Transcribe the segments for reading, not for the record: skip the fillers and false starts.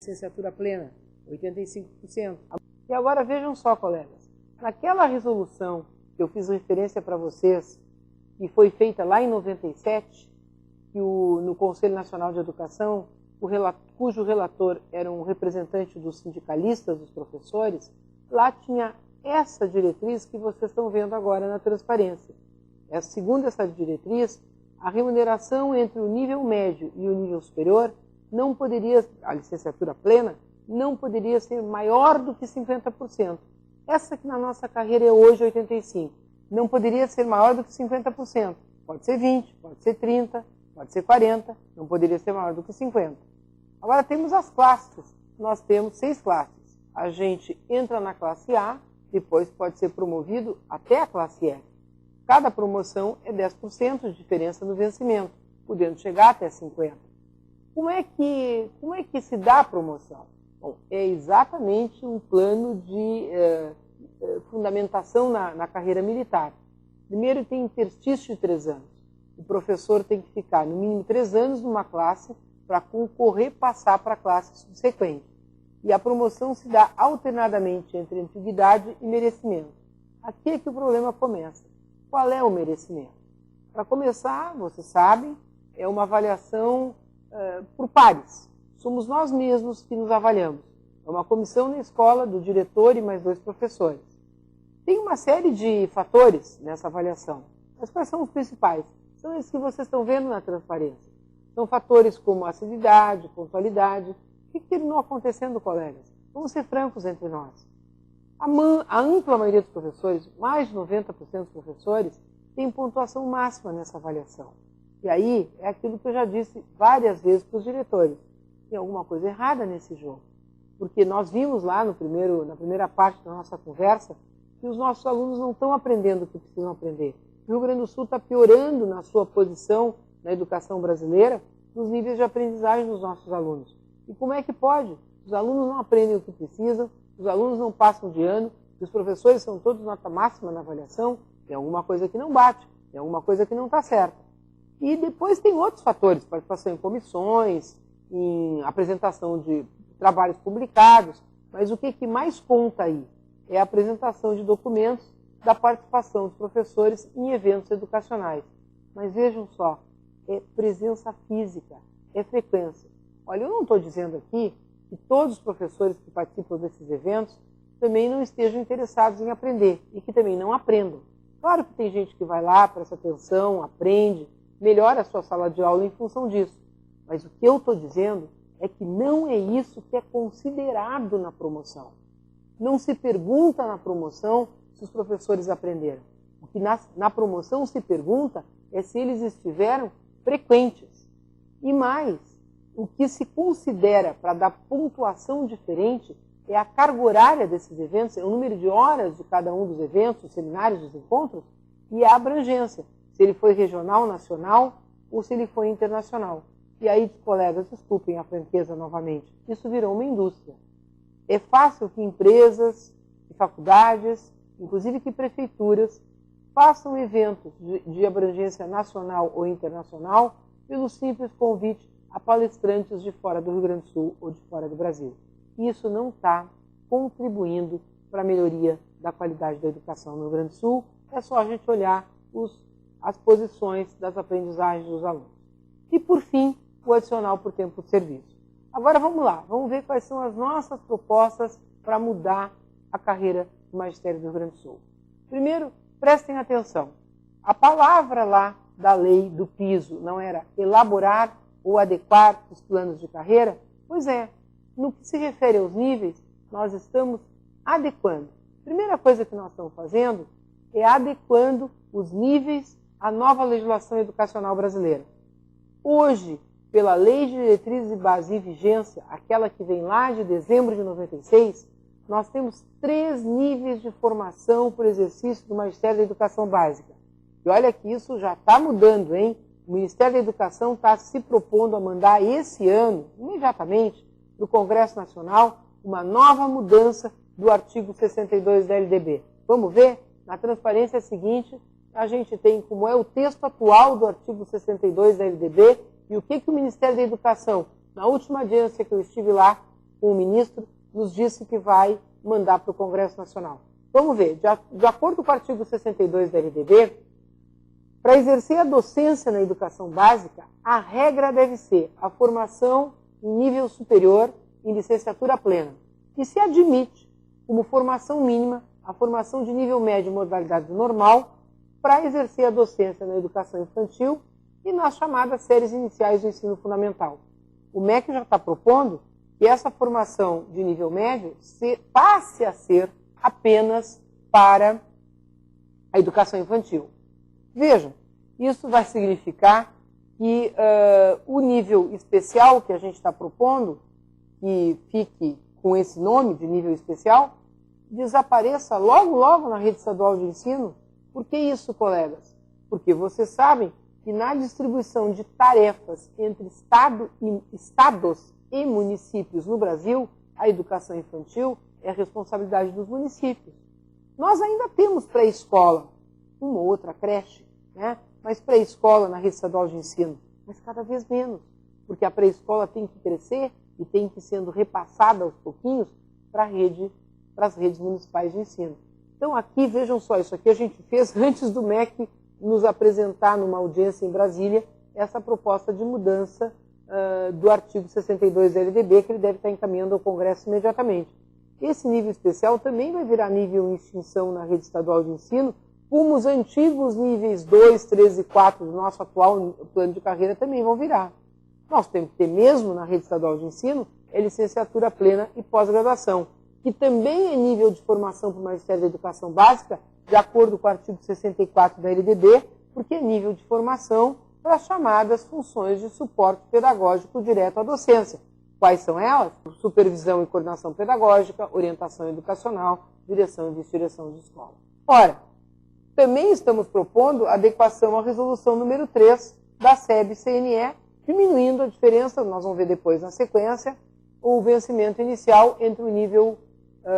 licenciatura plena, 85%. E agora vejam só, colegas, naquela resolução que eu fiz referência para vocês, que foi feita lá em 97, que no Conselho Nacional de Educação, cujo relator era um representante dos sindicalistas, dos professores, lá tinha essa diretriz que vocês estão vendo agora na transparência. Segundo essa diretriz, a remuneração entre o nível médio e o nível superior não poderia, a licenciatura plena, não poderia ser maior do que 50%. Essa que na nossa carreira é hoje 85%. Não poderia ser maior do que 50%. Pode ser 20%, pode ser 30%, pode ser 40%, não poderia ser maior do que 50%. Agora temos as classes. Nós temos 6 classes. A gente entra na classe A, depois pode ser promovido até a classe F. Cada promoção é 10% de diferença no vencimento, podendo chegar até 50%. Como é que se dá a promoção? Bom, é exatamente um plano de fundamentação na carreira militar. Primeiro tem interstício de 3 anos. O professor tem que ficar no mínimo 3 anos numa classe para concorrer e passar para a classe subsequente. E a promoção se dá alternadamente entre antiguidade e merecimento. Aqui é que o problema começa. Qual é o merecimento? Para começar, vocês sabem, é uma avaliação por pares. Somos nós mesmos que nos avaliamos. É uma comissão na escola do diretor e mais 2 professores. Tem uma série de fatores nessa avaliação. Mas quais são os principais? São esses que vocês estão vendo na transparência. São fatores como assiduidade, pontualidade. O que terminou acontecendo, colegas? Vamos ser francos entre nós. A ampla maioria dos professores, mais de 90% dos professores, tem pontuação máxima nessa avaliação. E aí é aquilo que eu já disse várias vezes para os diretores. Tem alguma coisa errada nesse jogo. Porque nós vimos lá na primeira parte da nossa conversa que os nossos alunos não estão aprendendo o que precisam aprender. O Rio Grande do Sul está piorando na sua posição na educação brasileira nos níveis de aprendizagem dos nossos alunos. E como é que pode? Os alunos não aprendem o que precisam, os alunos não passam de ano, os professores são todos nota máxima na avaliação, tem alguma coisa que não bate, tem alguma coisa que não está certa. E depois tem outros fatores, participação em comissões, em apresentação de trabalhos publicados, mas o que mais conta aí é a apresentação de documentos da participação dos professores em eventos educacionais. Mas vejam só, é presença física, é frequência. Olha, eu não estou dizendo aqui que todos os professores que participam desses eventos também não estejam interessados em aprender e que também não aprendam. Claro que tem gente que vai lá, presta atenção, aprende, melhora a sua sala de aula em função disso. Mas o que eu estou dizendo é que não é isso que é considerado na promoção. Não se pergunta na promoção se os professores aprenderam. O que na promoção se pergunta é se eles estiveram frequentes. E mais, o que se considera para dar pontuação diferente é a carga horária desses eventos, é o número de horas de cada um dos eventos, dos seminários, dos encontros, e a abrangência, se ele foi regional, nacional ou se ele foi internacional. E aí, colegas, desculpem a franqueza novamente, isso virou uma indústria. É fácil que empresas, que faculdades, inclusive que prefeituras, façam eventos de abrangência nacional ou internacional pelo simples convite a palestrantes de fora do Rio Grande do Sul ou de fora do Brasil. Isso não está contribuindo para a melhoria da qualidade da educação no Rio Grande do Sul. É só a gente olhar as posições das aprendizagens dos alunos. E, por fim, o adicional por tempo de serviço. Agora vamos lá, vamos ver quais são as nossas propostas para mudar a carreira do magistério do Rio Grande do Sul. Primeiro, prestem atenção. A palavra lá da lei do piso não era elaborar ou adequar os planos de carreira? Pois é, no que se refere aos níveis, nós estamos adequando. A primeira coisa que nós estamos fazendo é adequando os níveis à nova legislação educacional brasileira. Hoje, pela Lei de Diretrizes e Bases em vigência, aquela que vem lá de dezembro de 96, nós temos 3 níveis de formação por exercício do Magistério da Educação Básica. E olha que isso já está mudando, hein? O Ministério da Educação está se propondo a mandar esse ano, imediatamente, para o Congresso Nacional, uma nova mudança do artigo 62 da LDB. Vamos ver? Na transparência seguinte, a gente tem como é o texto atual do artigo 62 da LDB e o que o Ministério da Educação, na última audiência que eu estive lá, com o ministro, nos disse que vai mandar para o Congresso Nacional. Vamos ver, de acordo com o artigo 62 da LDB, para exercer a docência na educação básica, a regra deve ser a formação em nível superior em licenciatura plena. E se admite, como formação mínima, a formação de nível médio em modalidade normal para exercer a docência na educação infantil e nas chamadas séries iniciais do ensino fundamental. O MEC já está propondo que essa formação de nível médio passe a ser apenas para a educação infantil. Vejam, isso vai significar que o nível especial que a gente está propondo, que fique com esse nome de nível especial, desapareça logo, logo na rede estadual de ensino. Por que isso, colegas? Porque vocês sabem que na distribuição de tarefas entre estados e municípios no Brasil, a educação infantil é a responsabilidade dos municípios. Nós ainda temos pré-escola, uma ou outra creche, né? Mas pré-escola na rede estadual de ensino, mas cada vez menos, porque a pré-escola tem que crescer e tem que ir sendo repassada aos pouquinhos para as redes municipais de ensino. Então aqui, vejam só, isso aqui a gente fez antes do MEC nos apresentar numa audiência em Brasília essa proposta de mudança do artigo 62 da LDB, que ele deve estar encaminhando ao Congresso imediatamente. Esse nível especial também vai virar nível em extinção na rede estadual de ensino, como os antigos níveis 2, 3 e 4 do nosso atual plano de carreira também vão virar. Nós temos que ter mesmo na rede estadual de ensino licenciatura plena e pós-graduação, que também é nível de formação para o Ministério da Educação Básica, de acordo com o artigo 64 da LDB, porque é nível de formação para as chamadas funções de suporte pedagógico direto à docência. Quais são elas? Supervisão e coordenação pedagógica, orientação educacional, direção e vice-direção de escola. Ora, também estamos propondo adequação à resolução número 3 da SEB-CNE, diminuindo a diferença, nós vamos ver depois na sequência, o vencimento inicial entre o nível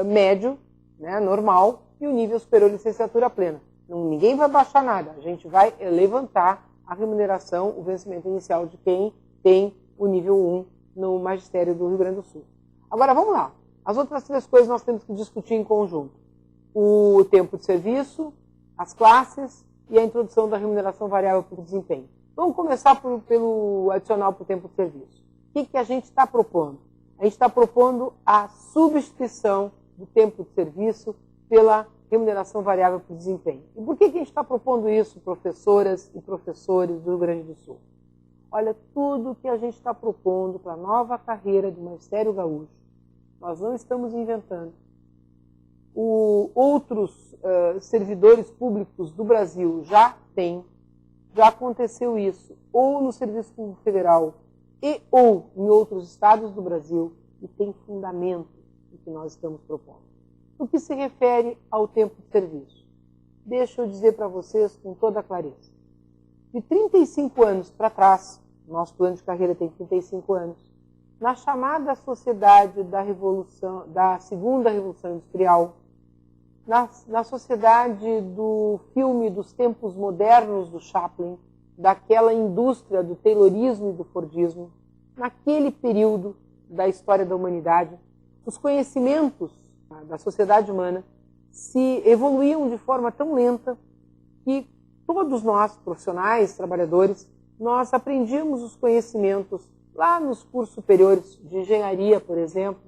médio, né, normal, e o nível superior de licenciatura plena. Ninguém vai baixar nada, a gente vai levantar a remuneração, o vencimento inicial de quem tem o nível 1 no magistério do Rio Grande do Sul. Agora, vamos lá. As outras 3 coisas nós temos que discutir em conjunto. O tempo de serviço, as classes e a introdução da remuneração variável por desempenho. Vamos começar pelo adicional por tempo de serviço. O que a gente está propondo? A gente está propondo a substituição do tempo de serviço pela remuneração variável por desempenho. E por que a gente está propondo isso, professoras e professores do Rio Grande do Sul? Olha, tudo que a gente está propondo para a nova carreira do Magistério Gaúcho, nós não estamos inventando. Outros servidores públicos do Brasil já aconteceu isso, ou no Serviço Público Federal ou em outros estados do Brasil, e tem fundamento o que nós estamos propondo. No que se refere ao tempo de serviço, deixa eu dizer para vocês com toda clareza. De 35 anos para trás, nosso plano de carreira tem 35 anos, na chamada sociedade da segunda revolução industrial, na sociedade do filme dos tempos modernos do Chaplin, daquela indústria do taylorismo e do fordismo, naquele período da história da humanidade, os conhecimentos da sociedade humana se evoluíam de forma tão lenta que todos nós, profissionais, trabalhadores, nós aprendíamos os conhecimentos lá nos cursos superiores de engenharia, por exemplo,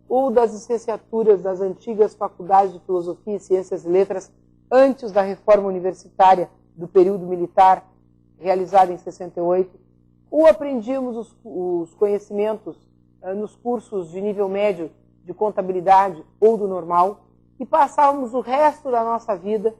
ou das licenciaturas das antigas faculdades de filosofia, ciências e letras, antes da reforma universitária do período militar, realizada em 68, ou aprendíamos os conhecimentos nos cursos de nível médio de contabilidade ou do normal, e passávamos o resto da nossa vida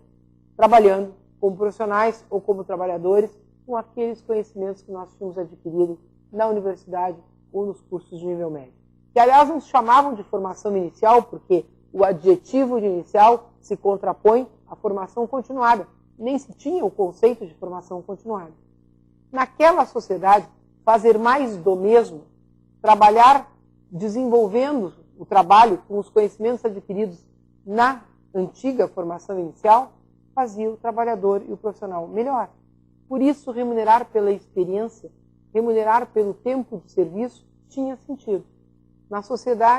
trabalhando como profissionais ou como trabalhadores com aqueles conhecimentos que nós tínhamos adquirido na universidade ou nos cursos de nível médio. Que, aliás, não se chamavam de formação inicial, porque o adjetivo de inicial se contrapõe à formação continuada. Nem se tinha o conceito de formação continuada. Naquela sociedade, fazer mais do mesmo, trabalhar desenvolvendo o trabalho com os conhecimentos adquiridos na antiga formação inicial, fazia o trabalhador e o profissional melhor. Por isso, remunerar pela experiência, remunerar pelo tempo de serviço, tinha sentido. Na sociedade